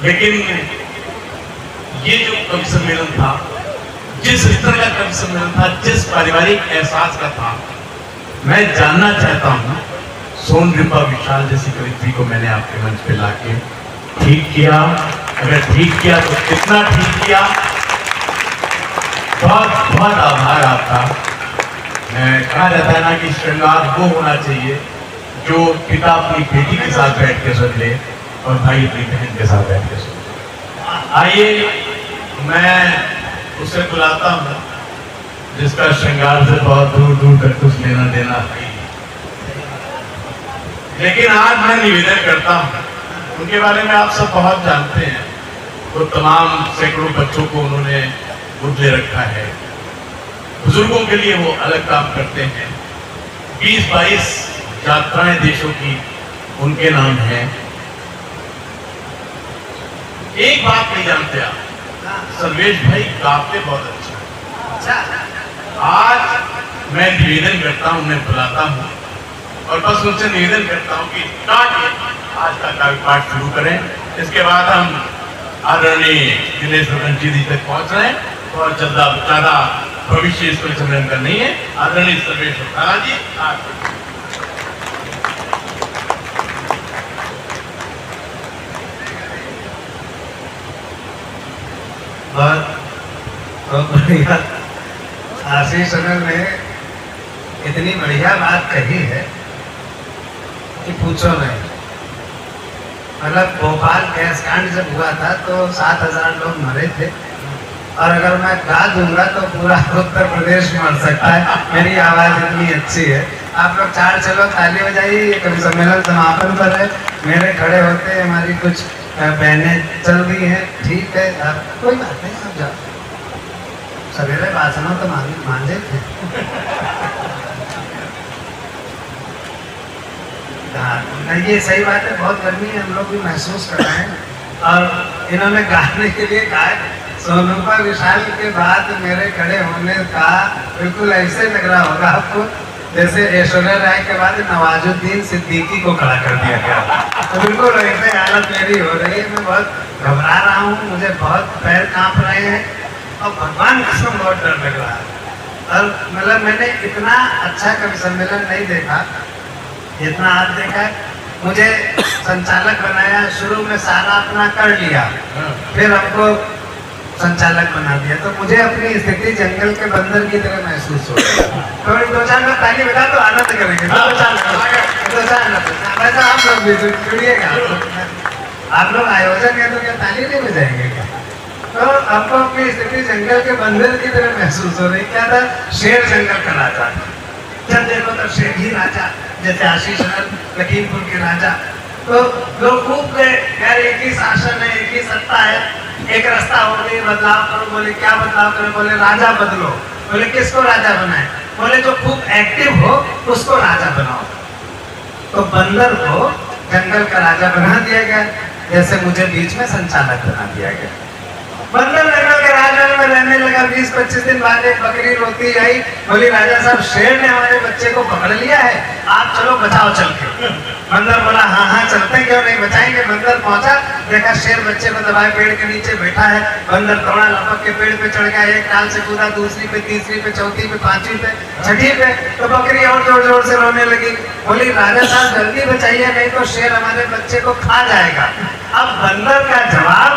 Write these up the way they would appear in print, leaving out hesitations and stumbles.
लेकिन ये जो कवि सम्मेलन था, जिस स्तर का कवि सम्मेलन था, जिस पारिवारिक एहसास का था, मैं जानना चाहता हूँ सोनकृपा विशाल जैसी कवित्री को मैंने आपके मंच पे लाके ठीक किया? अगर ठीक किया तो कितना ठीक किया? बहुत बहुत आभार आपका। कहा जाता है ना कि श्रृंगार वो होना चाहिए जो पिता अपनी बेटी के साथ बैठ के सुन ले और भाई अपनी बहन के साथ बैठ के सुन ले। आइए मैं उसे बुलाता हूँ जिसका श्रृंगार से बहुत दूर दूर तक कुछ लेना देना है, लेकिन आज मैं निवेदन करता हूँ, उनके बारे में आप सब बहुत जानते हैं। वो तमाम सैकड़ों बच्चों को उन्होंने गोद ले रखा है, बुजुर्गों के लिए वो अलग काम करते हैं। 20-22 यात्राएं देशों की उनके नाम है। एक बात नहीं जानते आप, सर्वेश भाई गाते बहुत अच्छा। आज मैं निवेदन करता हूं, मैं बुलाता हूं और बस उनसे निवेदन करता हूं कि आज का काव्य पाठ शुरू करें। इसके बाद हम आदरणीय दिनेश मुखर्जी जी तक पहुंच रहे हैं और ज्यादा भविष्य इसको सम्मेलन का नहीं है। आदरणीय सर्वेश जी बहुत बढ़िया। आशीष अनल ने इतनी बढ़िया बात कही है कि पूछो नहीं। मतलब भोपाल गैस कांड जब हुआ था तो 7,000 लोग मरे थे, और अगर मैं गा दूंगा तो पूरा उत्तर प्रदेश मर सकता है। मेरी आवाज इतनी अच्छी है। आप लोग चार चलो ताली बजाइए। ये कवि सम्मेलन समापन पर है। मेरे खड़े होते हमारी कुछ बहनें चल रही हैं, ठीक है, आप कोई बात नहीं, आप जाओ। सवेरे भाषणों तो मांझे थे। हाँ, ये सही बात है। बहुत गर्मी है, हम लोग भी महसूस कर रहे हैं। और इन्होंने गाने के लिए कहा सोनूपा विशाल के बाद मेरे खड़े होने का बिल्कुल ऐसे लग रहा होगा आपको जैसे ऐश्वर्या राय के बाद नवाजुद्दीन सिद्दीकी को खड़ा कर दिया गया। तो बिल्कुल ऐसे हालत मेरी हो रही है। मैं बहुत घबरा रहा हूँ, मुझे बहुत पैर कांप रहे हैं और भगवान कसम बहुत डर लग रहा है। और मतलब मैंने इतना अच्छा कवि सम्मेलन नहीं देखा जितना आज देखा है। मुझे संचालक बनाया, शुरू में सारा अपना कर लिया, फिर हमको संचालक बना दिया, तो मुझे अपनी स्थिति जंगल के बंदर की तरह महसूस हो रहा। थोड़ी 2-4 मिनट ताली बजा तो आनंद करेंगे। 2-4 मिनट वैसा आप लोग भी जुड़िएगा। आप लोग आयोजक है तो क्या ताली नहीं बजाएंगे क्या? तो हमको अपनी स्थिति जंगल के बंदर की तरह महसूस हो रही। क्या था? शेर जंगल का राजा, जब देखो तो शेर ही राजा, जैसे आशीष लखीमपुर के राजा। तो लोग खूब गए, यार एक ही शासन है, एक ही सत्ता है, एक रास्ता हो गई, बदलाव करो। बोले क्या बदलाव करो? बोले राजा बदलो। बोले किसको राजा बनाए? बोले जो खूब एक्टिव हो उसको राजा बनाओ। तो बंदर को जंगल का राजा बना दिया गया, जैसे मुझे बीच में संचालक बना दिया गया। बंदर जंगल के राजा में रहने लगा। 20-25 दिन बाद एक बकरी रोती आई, बोली राजा साहब शेर ने हमारे बच्चे को पकड़ लिया है, आप चलो बचाओ चल के। बंदर बोला हाँ हाँ चलते, क्यों नहीं बचाएंगे। बंदर पहुंचा, देखा शेर बच्चे को दबाए पेड़ के नीचे बैठा है। बंदर दौड़ा, लपक के पेड़ पे चढ़ गया, एक डाल से कूदा, दूसरी पे, तीसरी पे, चौथी पे, पांचवी पे, छठी पे। तो बकरी और जोर जोर से रोने लगी, बोली राजा साहब जल्दी बचाइए, नहीं तो शेर हमारे बच्चे को खा जाएगा। अब बंदर का जवाब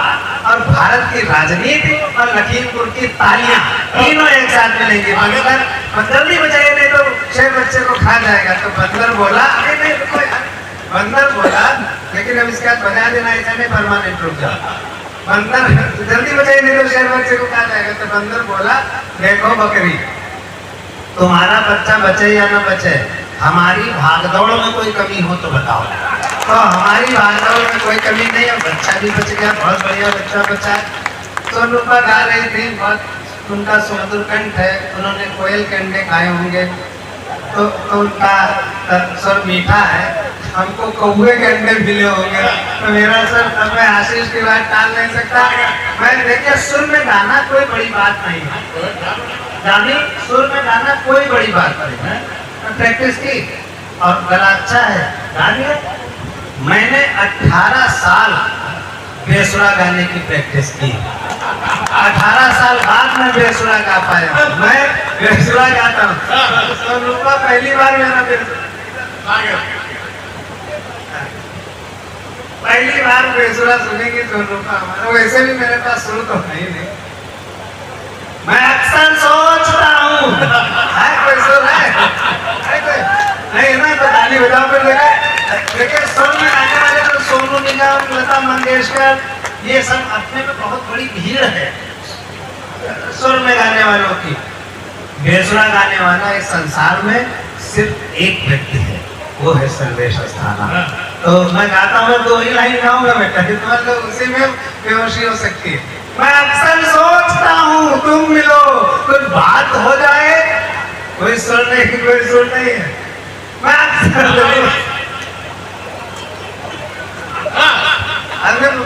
और भारत की राजनीति और लखीमपुर की तालियां तीनों एक साथ मिलेंगे। बंदर जल्दी बचाइए, नहीं तो शेर बच्चे को खा जाएगा। तो बंदर बोला अरे नहीं रुको यार। बंदर बोला लेकिन अब इसके बाद बजा देना, ऐसा नहीं परमानेंट रुक जाओ। बंदर जल्दी बचाइए, नहीं तो शेर बच्चे को खा जाएगा। तो बंदर बोला देखो बकरी, तुम्हारा बच्चा बचे या ना बचे, हमारी भागदौड़ में कोई कमी हो तो बताओ। तो हमारी भागदौड़ में कोई कमी नहीं है, बच्चा भी बच गया, बहुत बढ़िया बच्चा बचा। सोनूपा गा रही थी, बहुत उनका सुमधुर कंठ है, उन्होंने कोयल के अंडे खाए होंगे तो उनका स्वर मीठा है। हमको कौवे के अंडे मिले होंगे तो मेरा सर, तब मैं आशीष की बात टाल नहीं सकता। मैं देखिए सुर में गाना कोई बड़ी बात नहीं है, जानी सुर में गाना कोई बड़ी बात नहीं है। प्रैक्टिस की और गला अच्छा है, गा दिया। मैंने 18 साल बेसुरा गाने की प्रैक्टिस की। 18 साल बाद मैं बेसुरा गा पाया हूं। मैं बेसुरा गाता हूँ। सोनरूपा पहली बार मेरा पहली बार बेसुरा सुनेंगे सोनरूपा हमारा। वैसे भी मेरे पास सुर तो है ही नहीं। मैं अक्सर सोचता हूँ कोई सुर है कोई नहीं ना, तो ताली बजाओ फिर। देखिए सुर में गाने वाले तो सोनू निगम, लता मंगेशकर, ये सब अपने में बहुत बड़ी भीड़ है सुर में गाने वालों की। बेसुरा गाने वाला इस संसार में सिर्फ एक व्यक्ति है, वो है सर्वेश अस्थाना। तो मैं गाता हूँ तो वही लाइन गाऊंगा बेटा, तो उसी में बेहोशी हो सकती है। मैं अक्सर सोचता हूँ तुम मिलो, कुछ बात हो जाए। कोई सुर नहीं, कोई सुर नहीं है। मैं अक्सर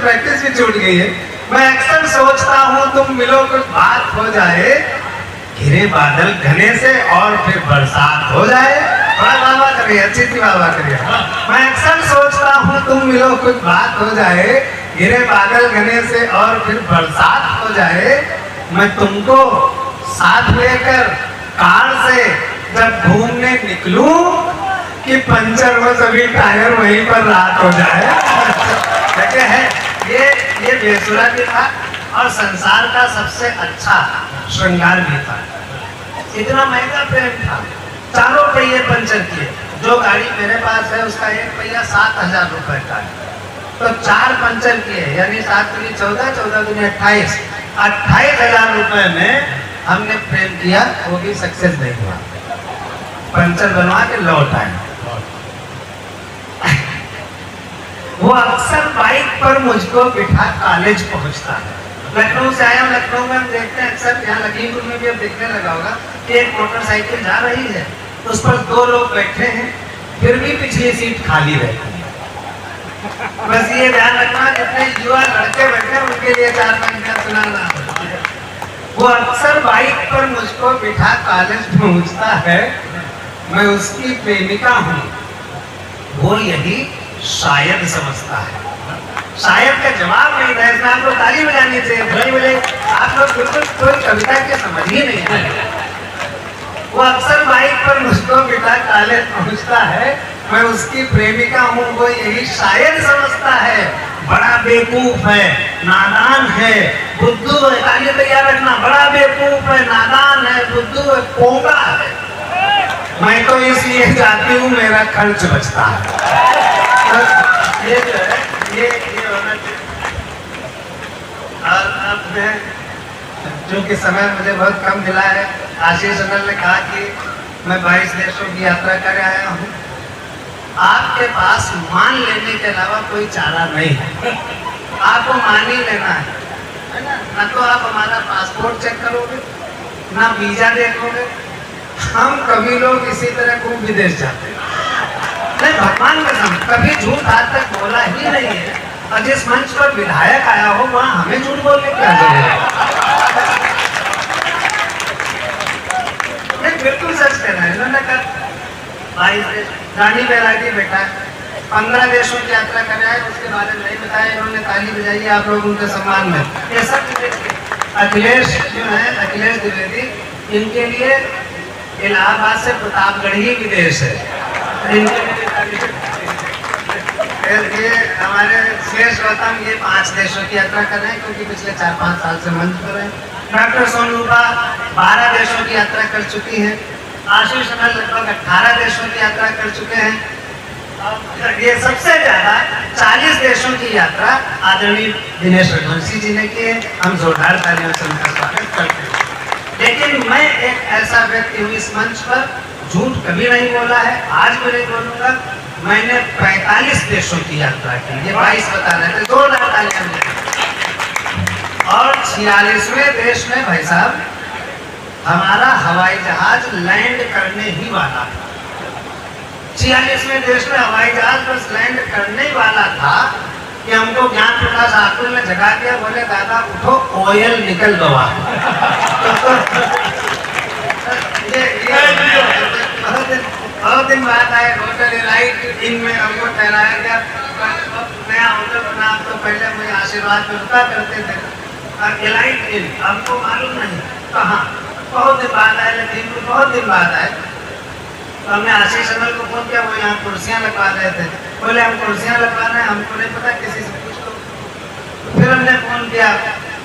प्रैक्टिस भी छूट गई है। मैं अक्सर सोचता हूँ तुम मिलो, कुछ बात हो जाए। घिरे बादल घने से और फिर बरसात हो जाए। बड़ा बाबा करिए, अच्छी सी बाबा करिए। मैं अक्सर सोचता हूँ तुम मिलो, कुछ बात हो जाए। घिरे बादल घने से और फिर बरसात हो जाए। मैं तुमको साथ लेकर कार से जब घूमने निकलूं कि पंचर हो सभी टायर, वहीं पर रात हो जाए। कहते हैं ये बेसुरा भी था और संसार का सबसे अच्छा श्रृंगार भी था। इतना महंगा प्रेम था। चारों पहिए पंचर किए। जो गाड़ी मेरे पास है उसका एक पहिया 7,000 रुपए का है, तो 4 पंचर किए, यानी 7 दूनी 14, 14 दूनी 28, 28,000 रुपए में हमने प्रेम किया। वो भी सक्सेस नहीं हुआ। पंचर बनवा के लौट आए। वो अक्सर बाइक पर मुझको बिठा कॉलेज पहुंचता है। लखनऊ से आया, लखनऊ में हम देखते हैं अक्सर, यहाँ लखीमपुर में भी अब देखने लगा होगा कि एक मोटरसाइकिल जा रही है, उस पर 2 लोग बैठे हैं, फिर भी पिछली सीट खाली रहती है। बस ये ध्यान रखना, जितने युवा लड़के बैठे उनके लिए 4 पंक्तियां सुनाना। वो अक्सर बाइक पर मुझको बिठा कॉलेज पहुंचता है। मैं उसकी प्रेमिका हूँ, वो यही शायद समझता है। शायद का जवाब नहीं था, इसमें आपको ताली बजानी चाहिए। भले भले आप लोग बिल्कुल कोई कविता के समझ ही नहीं है। वो अक्सर बाइक पर मुझको बिठा कॉलेज पहुंचता है। मैं उसकी प्रेमिका हूँ, वो यही शायद समझता है। बड़ा बेवकूफ है, नादान है, बुद्धू है। ताली तैयार रखना। बड़ा बेवकूफ है, नादान है, बुद्धू है, पोंगा है। मैं तो इसलिए जाती हूँ, मेरा खर्च बचता है। ये जो है ये होना चाहिए। और अब मैं, चूंकि समय मुझे बहुत कम मिला है, आशीष अनल ने कहा कि मैं 22 देशों की यात्रा कर आया हूँ। आपके पास मान लेने के अलावा कोई चारा नहीं है। आपको मान ही लेना है ना। ना तो आप हमारा पासपोर्ट चेक करोगे, ना वीजा देखोगे। हम कभी लोग इसी तरह को विदेश जाते हैं। नहीं, भगवान कसम कभी झूठ आज तक बोला ही नहीं है। और जिस मंच पर विधायक आया हो वहाँ हमें झूठ बोलने की क्या जरूरत है? नहीं, बिल्कुल सच कह रहे हैं। इन्होंने कहा 22 देश, रानी बैरागी बेटा 15 देशों की यात्रा कर रहा है, उसके बारे में नहीं बताया। इन्होंने ताली बजाई आप लोग उनके सम्मान में। ये सब अखिलेश जो है, अखिलेश द्विवेदी, इनके लिए इलाहाबाद से प्रतापगढ़ ही विदेश है। ये हमारे सुरेश गौतम ये 5 देशों की यात्रा कर रहे हैं, क्योंकि पिछले 4-5 साल से मंच पर हैं। डॉक्टर सोनरूपा 12 देशों की यात्रा कर चुकी हैं। आशीष अनल लगभग 18 देशों की यात्रा कर चुके हैं। ये सबसे ज्यादा 40 देशों की यात्रा आदरणीय दिनेश रघुवंशी जी ने की है। हम जोरदार तालियों से उनका स्वागत करते हैं। लेकिन मैं एक ऐसा व्यक्ति हूँ इस मंच पर, झूठ कभी नहीं बोला है, आज भी नहीं बोलूंगा। मैंने 45 देशों की यात्रा की, ये 22 बता रहे थे, 2 लाख तालियां मिली। और 46वें देश में भाई साहब हमारा हवाई जहाज लैंड करने ही वाला था। 46वें देश में हवाई जहाज बस लैंड करने ही वाला था कि हमको ज्ञान प्रकाश आकुल ने जगा दिया। बोले दादा उठो, ऑयल निकल गवा। बहुत दिन बाद आए होटल एलाइट इन में हमको ठहराया गया। नया होटल बना तो पहले मुझे आशीर्वाद में रुका करते थे, और एलाइट इन हमको मालूम नहीं कहाँ। बहुत दिन बाद आए, लेकिन बहुत दिन बाद आए तो हमने आशीष अमल को फोन किया, वो यहाँ कुर्सियाँ लगवा रहे थे। बोले हम कुर्सियाँ लगवा रहे हैं, हमको नहीं पता, किसी से पूछ लो। फिर हमने फोन किया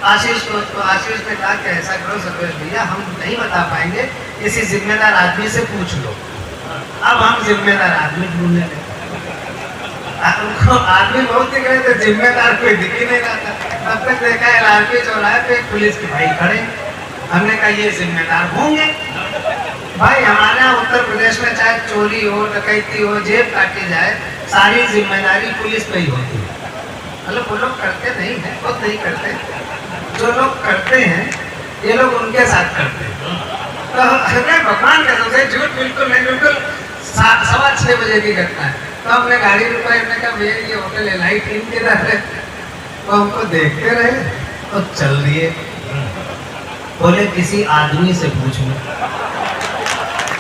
आशीष को, तो आशीष ने कहा कि ऐसा करो सर्वेश भैया, हम नहीं बता पाएंगे, किसी जिम्मेदार आदमी से पूछ लो। अब हम जिम्मेदार आदमी ढूंढने लगे। हमको आदमी बहुत दिख रहे थे, जिम्मेदार कोई दिख ही नहीं रहा था। तब तक देखा LRP चौराहे पे पुलिस के भाई खड़े। हमने कहा ये जिम्मेदार होंगे भाई। हमारे यहाँ उत्तर प्रदेश में चाहे चोरी हो, डकैती हो, जेब काटी जाए, सारी जिम्मेदारी पुलिस पे ही होती है। मतलब वो लोग करते नहीं है, खुद नहीं करते, जो लोग करते हैं ये लोग उनके साथ करते हैं। तो हमें भगवान का सबसे झूठ बिल्कुल नहीं, बिल्कुल 6:15 बजे की घटना है। तो हमने गाड़ी रुकाई, हमने कहा भैया ये होटल एलाइट इन किधर है? तो हमको देखते रहे तो चल दिए। बोले किसी आदमी से पूछ लो।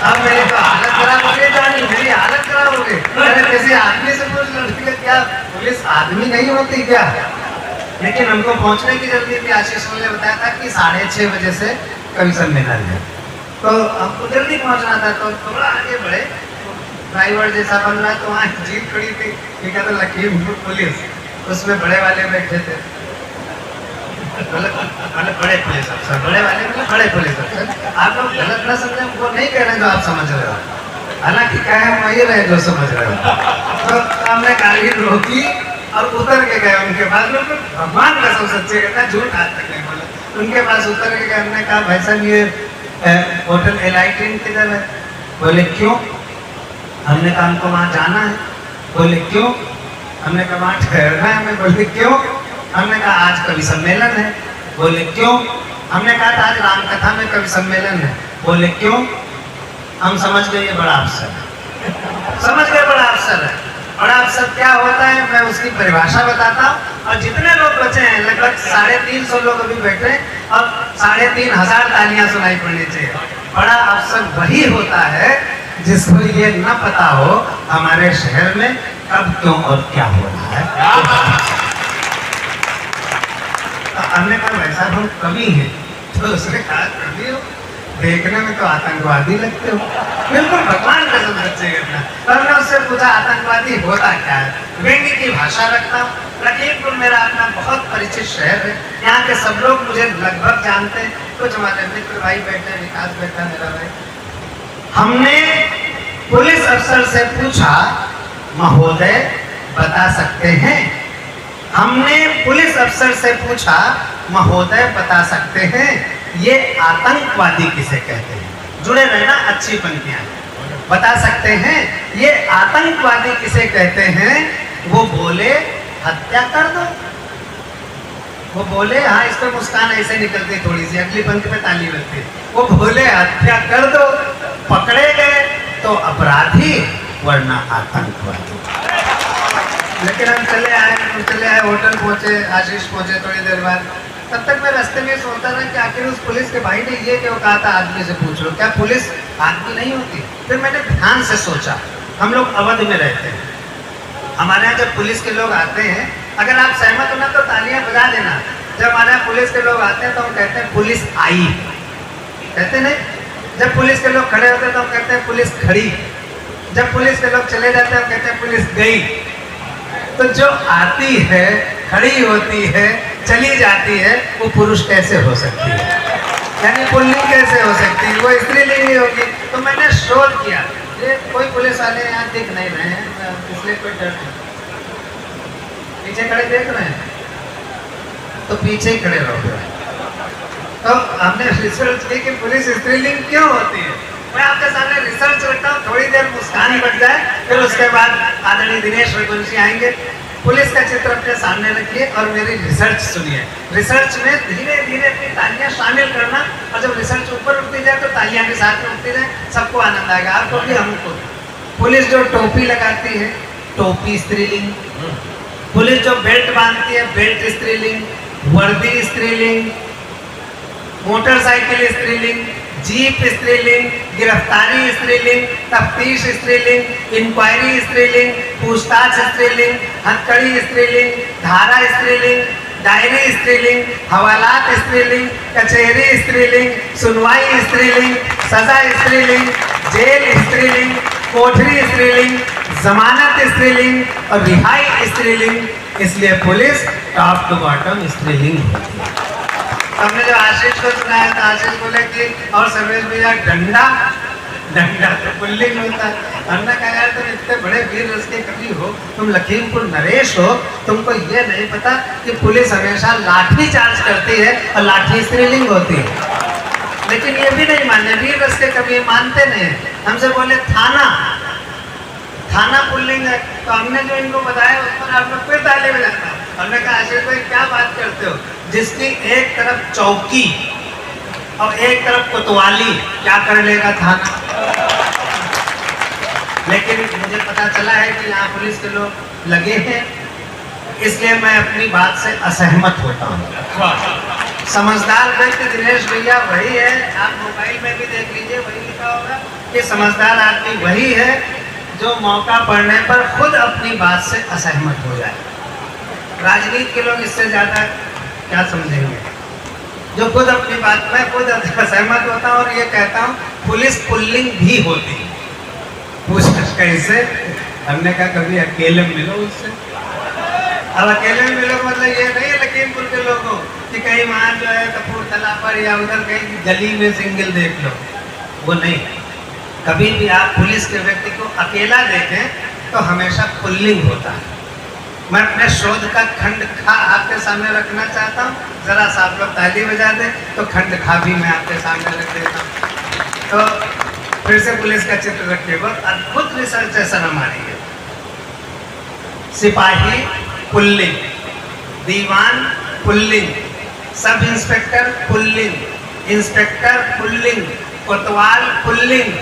अब मेरी तो हालत खराब हो गई, जानी मेरी हालत खराब हो गई। अरे किसी आदमी से पूछ लो, क्या पुलिस आदमी नहीं होती क्या? लेकिन हमको पहुंचने की जल्दी थी। आशीष ने बताया था कि 6:30 बजे से कवि सम्मेलन है, तो हमको जल्दी पहुंचना था। तो थोड़ा आगे बढ़े, ड्राइवर जैसा बन रहा, तो वहाँ जीप खड़ी थी, ये कहता लखीमपुर पुलिस, उसमें बड़े वाले बैठे थे। मतलब बड़े पुलिस अफसर, बड़े वाले मतलब बड़े पुलिस अफसर। आप लोग गलत ना समझे, वो नहीं कह रहे जो आप समझ रहे हो, हालांकि कहे वही रहे जो समझ रहे हो। तो हमने गाड़ी रोकी और उतर के गए उनके पास। बिल्कुल भगवान का सब सच्चे कहता, झूठ आज तक नहीं बोला। उनके पास उतर के गए, हमने कहा भाई साहब ये होटल एलाइट इन किधर है? बोले क्यों? हमने कहा हमको वहाँ जाना है। बोले क्यों? हमने कहा वहाँ ठहरना है हमें। बोले क्यों? हमने कहा आज कवि सम्मेलन है। बोले क्यों? हमने कहा था आज रामकथा में कवि सम्मेलन है। बोले क्यों? हम समझ गए ये बड़ा अफसर है, समझ गए बड़ा अफसर है। बड़ा अफसर क्या होता है मैं उसकी परिभाषा बताता हूँ। और जितने लोग बचे हैं, लगभग 350 लोग अभी बैठे हैं, और 3500 तालियां सुनाई पड़नी चाहिए। बड़ा अफसर वही होता है जिसको ये न पता हो हमारे शहर में कब क्यों और क्या हो रहा है। हमने कहा वैसा हम कवि हैं, तो उसने कहा कवि हो, देखने में तो आतंकवादी लगते हो। बिल्कुल भगवान का सब सच्चे करना। तो हमने उससे पूछा आतंकवादी होता क्या है? व्यंग्य की भाषा रखता हूँ। लखीमपुर मेरा अपना बहुत परिचित शहर है, यहाँ के सब लोग मुझे लगभग जानते हैं। कुछ हमारे मित्र भाई बैठे, विकास बैठा मेरा भाई। हमने पुलिस अफसर से पूछा महोदय बता सकते हैं? हमने पुलिस अफसर से पूछा महोदय बता सकते हैं ये आतंकवादी किसे कहते हैं? जुड़े रहना, अच्छी पंक्तियां। बता सकते हैं ये आतंकवादी किसे कहते हैं? वो बोले हत्या कर दो। वो बोले, हाँ इस पर मुस्कान ऐसे निकलती थोड़ी सी, अगली पंक्ति पे ताली बजती। वो बोले हत्या कर दो, पकड़े गए तो अपराधी वरना आतंकवादी। लेकिन हम चले आए, होटल पहुंचे, आशीष पहुंचे थोड़ी देर बाद। तब तक मैं रास्ते में सोचता था कि आखिर उस पुलिस के भाई ने ये क्यों कहा था आदमी से पूछ लो, क्या पुलिस आदमी नहीं होती? फिर मैंने ध्यान से सोचा, हम लोग अवध में रहते हैं, हमारे यहाँ जब पुलिस के लोग आते हैं, अगर आप सहमत हो ना तो तालियां बजा देना। जब हमारे यहाँ पुलिस के लोग आते हैं तो हम कहते हैं पुलिस आई, कहते नहीं। जब पुलिस के लोग खड़े होते हैं तो हम कहते हैं पुलिस खड़ी। जब पुलिस के लोग चले जाते हैं हम कहते हैं पुलिस गई। तो जो आती है, खड़ी होती है, चली जाती है, वो पुरुष कैसे हो सकती है? यानी पुल्लिंग कैसे हो सकती है? वो स्त्रीलिंग होगी। तो मैंने शोध किया, ये कोई पुलिस वाले यहाँ दिख नहीं रहे हैं, इसलिए कोई डर नहीं। पीछे खड़े देख रहे हैं तो पीछे ही खड़े रहो। तो हमने रिसर्च की कि पुलिस स्त्रीलिंग क्यों होती है। मैं आपके सामने रिसर्च रखता हूँ, थोड़ी देर मुस्कान बढ़ जाए, फिर उसके बाद आदरणीय दिनेश रघुवंशी आएंगे। पुलिस का चित्र अपने सामने रखिए और मेरी रिसर्च सुनिए। रिसर्च में धीरे धीरे अपनी तालियां शामिल करना, और जब रिसर्च ऊपर उठती जाए तो तालियां भी साथ में उठती जाए, सबको आनंद आएगा, आपको भी हमको। पुलिस जो टोपी लगाती है, टोपी स्त्रीलिंग। पुलिस जो बेल्ट बांधती है, बेल्ट स्त्रीलिंग। वर्दी स्त्रीलिंग। मोटरसाइकिल स्त्रीलिंग। जीप स्त्रीलिंग, गिरफ्तारी स्त्रीलिंग, तफ्तीश स्त्रीलिंग, इंक्वायरी स्त्रीलिंग, पूछताछ स्त्रीलिंग, हथकड़ी स्त्रीलिंग, धारा स्त्रीलिंग, डायरी स्त्रीलिंग, हवालात स्त्रीलिंग, कचहरी स्त्रीलिंग, सुनवाई स्त्रीलिंग, सजा स्त्रीलिंग, जेल स्त्रीलिंग, कोठरी स्त्रीलिंग, जमानत स्त्रीलिंग और रिहाई स्त्रीलिंग। इसलिए पुलिस टॉप टू बॉटम स्त्रीलिंग होती है। हमने जो आशीष को सुनाया था, आशीष बोले कि और सर्वेश भैया डंडा तो पुल्लिंग होता है। हमने कहा यार तुम इतने बड़े वीर रस के कवि हो, तुम लखीमपुर नरेश हो, तुमको ये नहीं पता कि पुलिस हमेशा लाठी चार्ज करती है और लाठी स्त्रीलिंग होती है। लेकिन ये भी नहीं मानते, वीर रस के कवि मानते नहीं। हमसे बोले थाना पुल्लिंग है, तो हमने जो इनको बताया उस पर आप लोग फिर ताली बजाना। हमने कहा आशीष भाई क्या बात करते हो, जिसकी एक तरफ चौकी और एक तरफ कोतवाली, क्या कर लेगा थाना। लेकिन मुझे पता चला है कि यहाँ पुलिस के लोग लगे हैं, इसलिए मैं अपनी बात से असहमत होता हूँ। समझदार व्यक्ति दिनेश भैया वही है, आप मोबाइल में भी देख लीजिए, वही लिखा होगा कि समझदार आदमी वही है जो मौका पड़ने पर खुद अपनी बात से असहमत हो जाए। राजनीति के लोग इससे ज्यादा क्या समझेंगे, जो खुद अपनी बात में खुद असहमत होता हूँ और ये कहता हूँ पुलिस पुल्लिंग भी होती है। पूछ कैसे, हमने कहा कभी अकेले मिलो उससे। अब अकेले में मिलो मतलब ये नहीं है लखीमपुर के लोगों कि कहीं वहाँ जो है कपूरथला पर या उधर कहीं गली में सिंगल देख लो, वो नहीं। कभी भी आप पुलिस के व्यक्ति को अकेला देखें तो हमेशा पुल्लिंग होता है। मैं अपने शोध का खंड खा आपके सामने रखना चाहता हूँ, जरा सा आप लोग ताली बजा दें तो खंड खा भी मैं आपके सामने रख देता हूँ। तो फिर से पुलिस का चित्र रखिए, बहुत अद्भुत रिसर्च है सर हमारी है। सिपाही पुल्लिंग, दीवान पुल्लिंग, सब इंस्पेक्टर पुल्लिंग, इंस्पेक्टर पुल्लिंग, कोतवाल पुल्लिंग,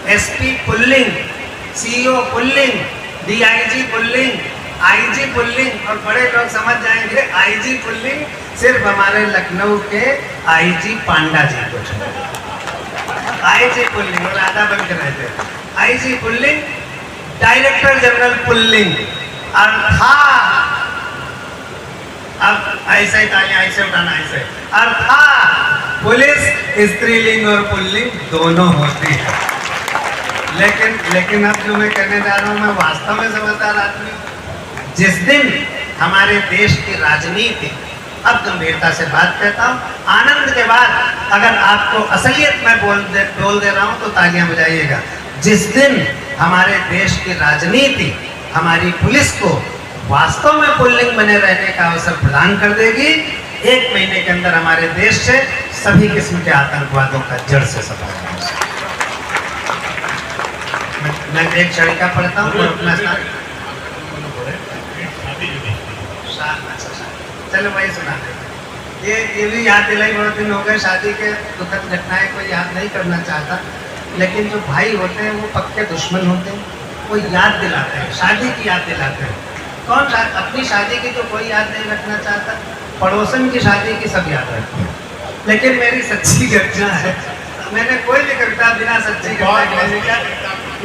एसपी पुल्लिंग, सीईओ पुल्लिंग, डीआईजी पुल्लिंग, आईजी पुल्लिंग। और बड़े लोग समझ जाएंगे आईजी पुल्लिंग सिर्फ हमारे लखनऊ के आईजी पांडा जी को छोड़। आईजी पुल्लिंग और आधा बन के रहते, IG pulling, director general pulling. अर्थात अब ऐसे ही तालियां ऐसे उठाना, ऐसे अर्थात पुलिस स्त्रीलिंग और पुल्लिंग दोनों होती है। लेकिन अब जो मैं कहने जा रहा हूँ, मैं वास्तव में समझदार आदमी हूँ। जिस दिन हमारे देश की राजनीति, अब गंभीरता से बात कहता हूँ, आनंद के बाद अगर आपको असलियत में बोल दे रहा हूँ तो तालियां बजाइएगा। जिस दिन हमारे देश की राजनीति हमारी पुलिस को वास्तव में पुल्लिंग बने रहने का अवसर प्रदान कर देगी, 1 महीने के अंदर हमारे देश से सभी किस्म के आतंकवादों का जड़ से सफाया हो सकता है। मैं एक छड़िका पढ़ता हूँ और अपना चलो वही सुना देते। ये भी याद दिलाई, बहुत दिन हो गए शादी के दुखद घटनाएं कोई याद नहीं करना चाहता, लेकिन जो भाई होते हैं वो पक्के दुश्मन होते हैं, वो याद दिलाते हैं, शादी की याद दिलाते हैं। कौन अपनी शादी की तो कोई याद नहीं रखना चाहता, पड़ोसन की शादी की सब याद रखते हैं। लेकिन मेरी सच्ची घटना है, मैंने कोई भी कविता बिना सच्ची घटना के,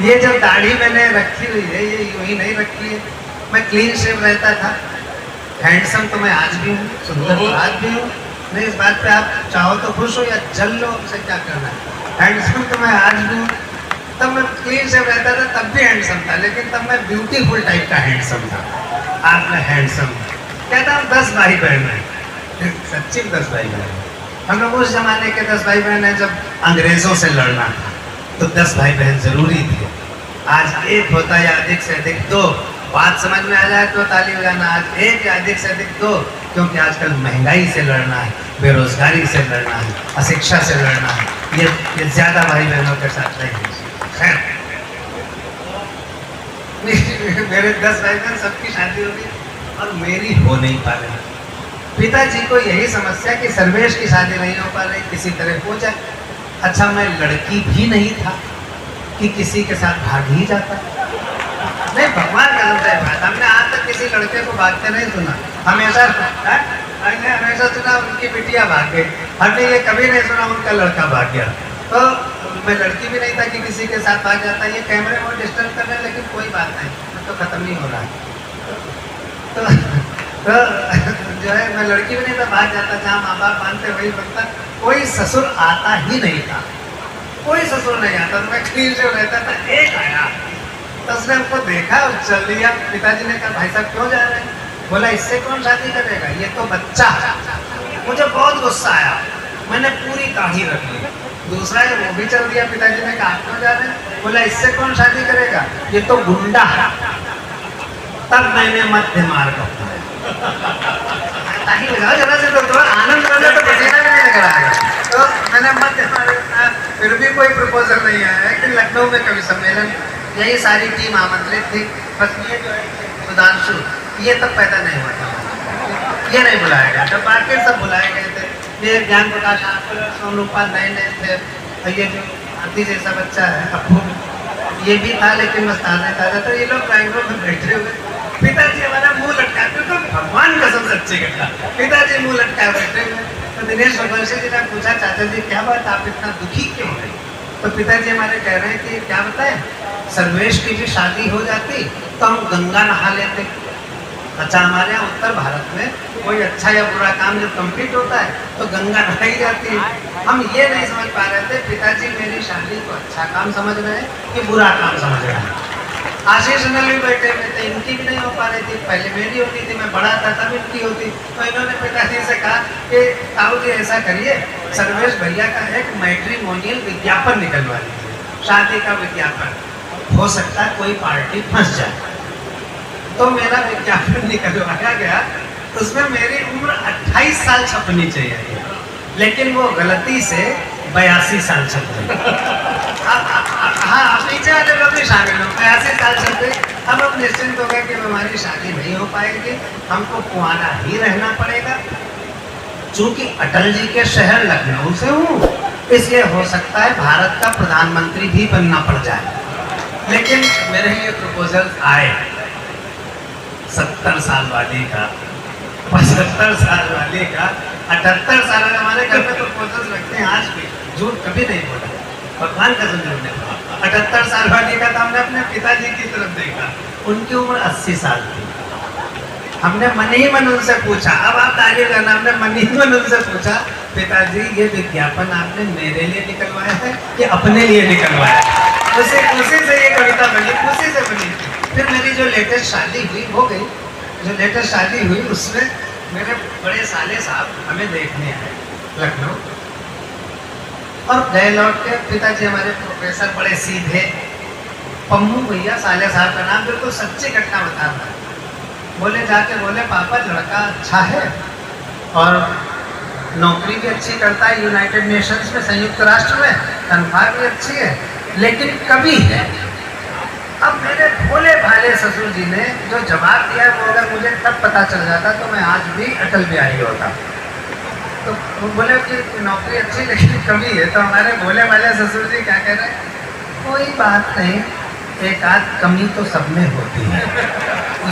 ये जो दाढ़ी मैंने रखी हुई है ये यूं ही नहीं रखी है, मैं क्लीन शेव रहता था। हैंडसम तो मैं आज भी हूँ, सुंदर तो आज भी हूँ। नहीं, इस बात पे आप चाहो तो खुश हो या जल लो, हमसे क्या करना है। हैंडसम तो मैं आज भी हूँ, तब मैं क्लीन शेव रहता था तब भी हैंडसम था, लेकिन तब मैं ब्यूटीफुल टाइप का हैंडसम था। आज मैं हैंडसम कहता हूँ। 10 भाई बहन है, सच्ची 10 भाई बहन है। हम लोग उस जमाने के 10 भाई बहन है जब अंग्रेजों से लड़ना था, तो 10 भाई बहन जरूरी थे। आज एक होता है अधिक से अधिक 2, बात समझ में आ जाए तो ताली बजाना। आज एक या अधिक से अधिक 2, क्योंकि आजकल महंगाई से लड़ना है, बेरोजगारी से लड़ना है, अशिक्षा से लड़ना है। ये ज्यादा भाई बहनों के साथ नहीं है। खैर मेरे 10 भाई बहन सबकी शादी हो गई और मेरी हो नहीं पा रही। पिताजी को यही समस्या कि सर्वेश की शादी नहीं हो पा रही, किसी तरह हो जाए। अच्छा, मैं लड़की भी नहीं था कि किसी के साथ भाग ही जाता। नहीं, भगवान का नाम से बात, हमने आज तक किसी लड़के को भागते नहीं सुना। हमेशा हमने हमेशा सुना उनकी बिटिया भाग गई, हमने ये कभी नहीं सुना उनका लड़का भाग गया। तो मैं लड़की भी नहीं था कि किसी के साथ भाग जाता, ये कैमरे में डिस्टर्ब कर रहे हैं, लेकिन कोई बात नहीं, तो खत्म नहीं हो रहा है। तो जो है मैं लड़की भी नहीं था, भाग जाता, जहाँ माँ बाप मानते वही बनता। कोई ससुर आता ही नहीं था, कोई ससुर नहीं आता। तो मैं कहीं जो रहता था, एक आया तो उसने हमको देखा और चल दिया। पिताजी ने कहा भाई साहब क्यों जा रहे हैं? बोला इससे कौन शादी करेगा, ये तो बच्चा। मुझे बहुत गुस्सा आया, मैंने पूरी दाढ़ी रख ली। दूसरा है वो भी चल दिया। पिताजी ने कहा आप क्यों जा रहे हैं? बोला इससे कौन शादी करेगा, ये तो गुंडा है। तब मैंने मध्य मार्ग ताकि लगाओ जरा से, तो थोड़ा आनंद करना, तो पसीना भी नहीं निकल आएगा। तो मैंने मध्य मार्ग, फिर भी कोई प्रपोजल नहीं आया कि लखनऊ में कवि सम्मेलन, यही सारी टीम आमंत्रित थी। बस ये जो है सुधांशु, ये तब पैदा नहीं हुआ था, ये नहीं बुलाया गया था। बाकी सब बुलाए गए थे। ये ज्ञान प्रकाश सोनूपा नए नए थे। ये जो हाथी जैसा बच्चा है अप्पू, ये भी था, लेकिन बस ताज़ा ताज़ा। तो ये लोग ड्राइंग रूम में बैठे हुए, पिताजी हमारा मुंह लटका, तो भगवान कसम सच्ची कहता, पिताजी मुंह लटका बैठे हुए। तो दिनेश रघुवंशी जी ने पूछा चाचा जी क्या बात, आप इतना दुखी क्यों हैं? तो पिताजी हमारे कह रहे हैं कि क्या बताएं, सर्वेश की भी शादी हो जाती तो हम गंगा नहा लेते। अच्छा, हमारे यहाँ उत्तर भारत में कोई अच्छा या बुरा काम जब कंप्लीट होता है तो गंगा नहाई जाती है। हम ये नहीं समझ पा रहे थे, पिताजी मेरी शादी को अच्छा काम समझ रहे हैं कि बुरा काम समझ रहे हैं। आशीष अनल भी बैठे हुए थे, इनकी भी नहीं हो पा रही थी। पहले मेरी होती थी, मैं बड़ा था तब इनकी होती। तो इन्होंने पिताजी से कहा कि ताऊ जी ऐसा करिए, सर्वेश भैया का एक मैट्रिमोनियल विज्ञापन निकलवा लीजिए, शादी का विज्ञापन, हो सकता है कोई पार्टी फंस जाए। तो मेरा विज्ञापन निकलवाया गया, उसमें मेरी उम्र 28 साल छपनी चाहिए, लेकिन वो गलती से 82 साल छप गई। हाँ, पीछे वाले लोग भी शामिल हो, 82 साल छप गई। हम लोग निश्चिंत हो गए कि हमारी शादी नहीं हो पाएगी, हमको कुंवारा ही रहना पड़ेगा। चूंकि अटल जी के शहर लखनऊ से हूँ, इसलिए हो सकता है भारत का प्रधानमंत्री भी बनना पड़ जाए। लेकिन मेरे लिए प्रपोजल आए 70 साल वाली का, 75 साल वाली का, 78 साल वाले। हमारे घर में प्रपोजल रखते हैं आज भी, झूठ कभी नहीं बोला, भगवान का समझ में। 78 साल वाली का तो हमने अपने पिताजी की तरफ देखा, उनकी उम्र 80 साल थी। हमने मन ही मन उनसे पूछा, अब आप तारीफ करना, हमने मन ही मन उनसे पूछा पिताजी ये विज्ञापन आपने मेरे लिए निकलवाया है कि अपने लिए निकलवाया है? उसी से ये कविता बनी, उसी से बनी। फिर मेरी जो लेटेस्ट शादी हुई हो गई, जो लेटेस्ट शादी हुई उसमें मेरे बड़े साले साहब हमें देखने आए लखनऊ, और गए लौट के पिताजी हमारे प्रोफेसर बड़े सीधे, पम्मू भैया साले साहब का नाम, बिल्कुल सच्ची घटना बता रहा। बोले जाके बोले पापा लड़का अच्छा है और नौकरी भी अच्छी करता है यूनाइटेड नेशंस में, संयुक्त राष्ट्र में, तनख्वाह भी अच्छी है, लेकिन कभी है। अब मेरे भोले भाले ससुर जी ने जो जवाब दिया वो अगर मुझे तब पता चल जाता तो मैं आज भी अटल बिहारी होता। तो वो बोले कि नौकरी अच्छी लेकिन कभी है। तो हमारे भोले भाले ससुर जी क्या कह रहे हैं, कोई बात नहीं, एक आध कमी तो सब में होती है,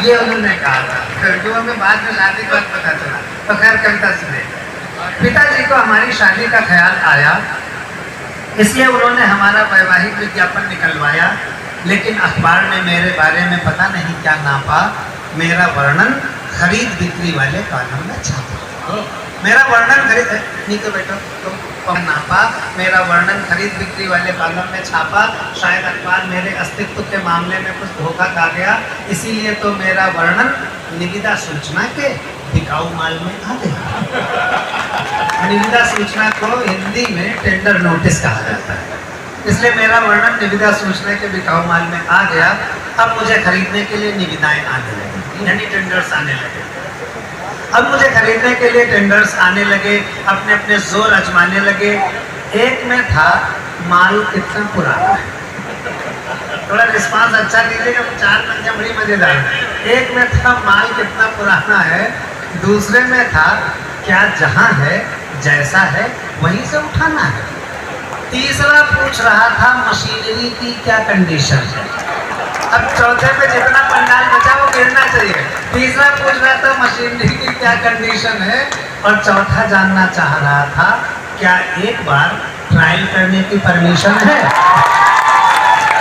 ये उन्होंने कहा था। जो हमें बाद में शादी के बाद पता चला। तो खैर कविता सुने। पिताजी को हमारी शादी का ख्याल आया, इसलिए उन्होंने हमारा वैवाहिक विज्ञापन निकलवाया, लेकिन अखबार में मेरे बारे में पता नहीं क्या नापा, मेरा वर्णन खरीद बिक्री वाले कॉलम में छापा। मेरा वर्णन खरीद नीचे बैठो तुम नापा, मेरा वर्णन खरीद बिक्री वाले कॉलम में छापा। शायद अखबार मेरे अस्तित्व के मामले में कुछ धोखा खा गया, इसीलिए तो मेरा वर्णन निविदा सूचना के बिकाऊ माल में आ गया। निविदा सूचना को हिंदी में टेंडर नोटिस कहा जाता है, इसलिए मेरा वर्णन निविदा सूचना के बिकाऊ माल में आ गया। अब मुझे खरीदने के लिए निविदाएं आने लगी, यानी टेंडर्स आने लगे। अब मुझे खरीदने के लिए टेंडर्स आने लगे, अपने अपने जोर आजमाने लगे। एक में था माल कितना पुराना है, थोड़ा रिस्पांस अच्छा दीजिएगा, 4 पंजा बड़ी मजेदार है। एक में था माल कितना पुराना है, दूसरे में था क्या जहां है जैसा है वहीं से उठाना है, तीसरा पूछ रहा था मशीनरी की क्या कंडीशन है। अब चौथे पे जितना पंडाल बचा वो गिरना चाहिए। तीसरा पूछ रहा था मशीनरी की क्या कंडीशन है, और चौथा जानना चाह रहा था क्या एक बार ट्रायल करने की परमिशन है?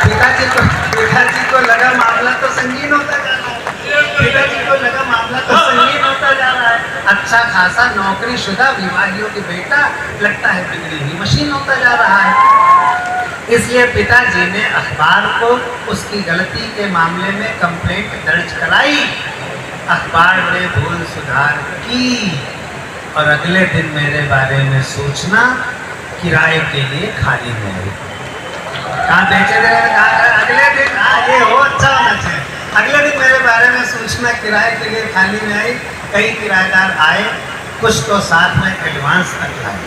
पिताजी को लगा मामला तो संगीन होता जा रहा है। पिताजी को लगा मामला तो संगीन होता जा रहा है। अच्छा खासा नौकरीशुदा विवाहियों की बेटा लगता है बिगड़ी हुई मशीन होता जा रहा है। इसलिए पिताजी ने अखबार को उसकी गलती के मामले में कंप्लेंट दर्ज कराई। अखबार ने भूल सुधार की और अगले दिन मेरे बारे में सोचना किराए के लिए खाली में आई। कहाँ बेचे दे अगले दिन, ये हो अच्छा होना चाहिए। अगले दिन मेरे बारे में सूचना किराए के लिए खाली में आई। कई किराएदार आए, कुछ तो साथ में एडवांस तक लाए।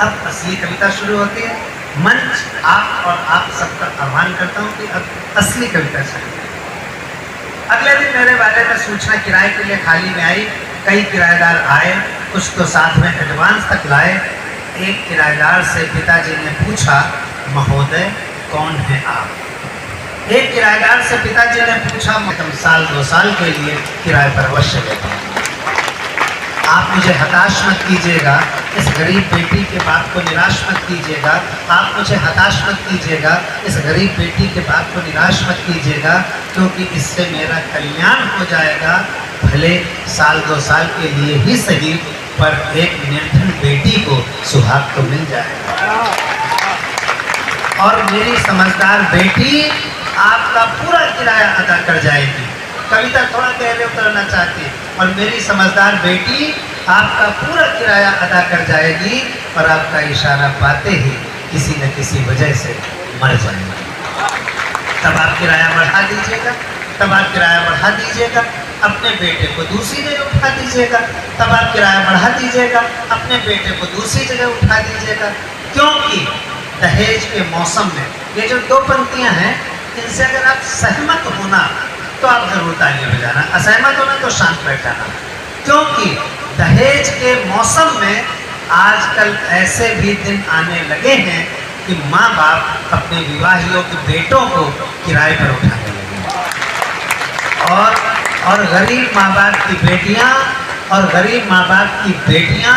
अब असली कविता शुरू होती है। मंच आप और आप सबका आह्वान करता हूँ कि अब असली कविता चाहिए। अगले दिन मेरे बारे में सूचना किराए के लिए खाली में आई। कई किराएदार आए, कुछ तो साथ में एडवांस तक लाए। एक किराएदार से पिताजी ने पूछा, महोदय कौन है आप? एक किराएदार से पिताजी ने पूछा, मैं साल 2 साल के लिए किराए पर अवश्य लेता हूँ। आप मुझे हताश मत कीजिएगा, इस गरीब बेटी के बाप को निराश मत कीजिएगा। आप मुझे हताश मत कीजिएगा, इस गरीब बेटी के बाप को निराश मत कीजिएगा, क्योंकि इससे मेरा कल्याण हो जाएगा। भले साल 2 साल के लिए ही सही, पर एक निर्धन बेटी को सुहाग तो मिल जाएगा। और मेरी समझदार बेटी आपका पूरा किराया अदा कर जाएगी। कविता थोड़ा गहरे उतरना चाहती है। और मेरी समझदार बेटी आपका पूरा किराया अदा कर जाएगी और आपका इशारा पाते ही किसी न किसी वजह से मर जाएगी। तब आप किराया बढ़ा दीजिएगा, तब आप किराया बढ़ा दीजिएगा, अपने बेटे को दूसरी जगह उठा दीजिएगा। तब आप किराया बढ़ा दीजिएगा, अपने बेटे को दूसरी जगह उठा दीजिएगा। क्योंकि दहेज के मौसम में ये जो 2 पंक्तियां हैं, इनसे अगर आप सहमत होना तो आप जरूर तालियां बजाना, असहमत होना तो शांत बैठ जाना। क्योंकि दहेज के मौसम में आजकल ऐसे भी दिन आने लगे हैं कि माँ बाप अपने विवाहियों के बेटों को किराए पर उठाने लगे। और गरीब माँ बाप की बेटियाँ और गरीब माँ बाप की बेटियाँ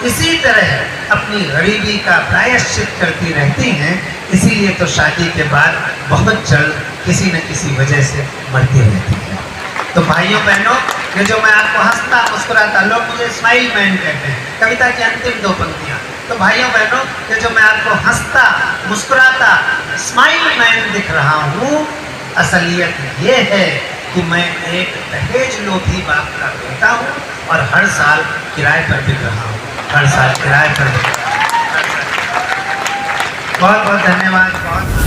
इसी तरह अपनी गरीबी का प्रायश्चित करती रहती हैं। इसीलिए तो शादी के बाद बहुत जल्द किसी न किसी वजह से मरती रहती हैं। तो भाइयों बहनों, ये जो मैं आपको हंसता मुस्कुराता, लोग मुझे स्माइल मैन कहते हैं, कविता की अंतिम 2 पंक्तियाँ। तो भाइयों बहनों, ये जो मैं आपको हंसता मुस्कुराता स्माइल मैन दिख रहा हूँ, असलियत ये है कि मैं एक दहेज लोभी बाप का बेटा हूँ और हर साल किराए पर बिक रहा हूँ, हर साल किराए पर बिक रहा हूँ। बहुत बहुत धन्यवाद। बहुत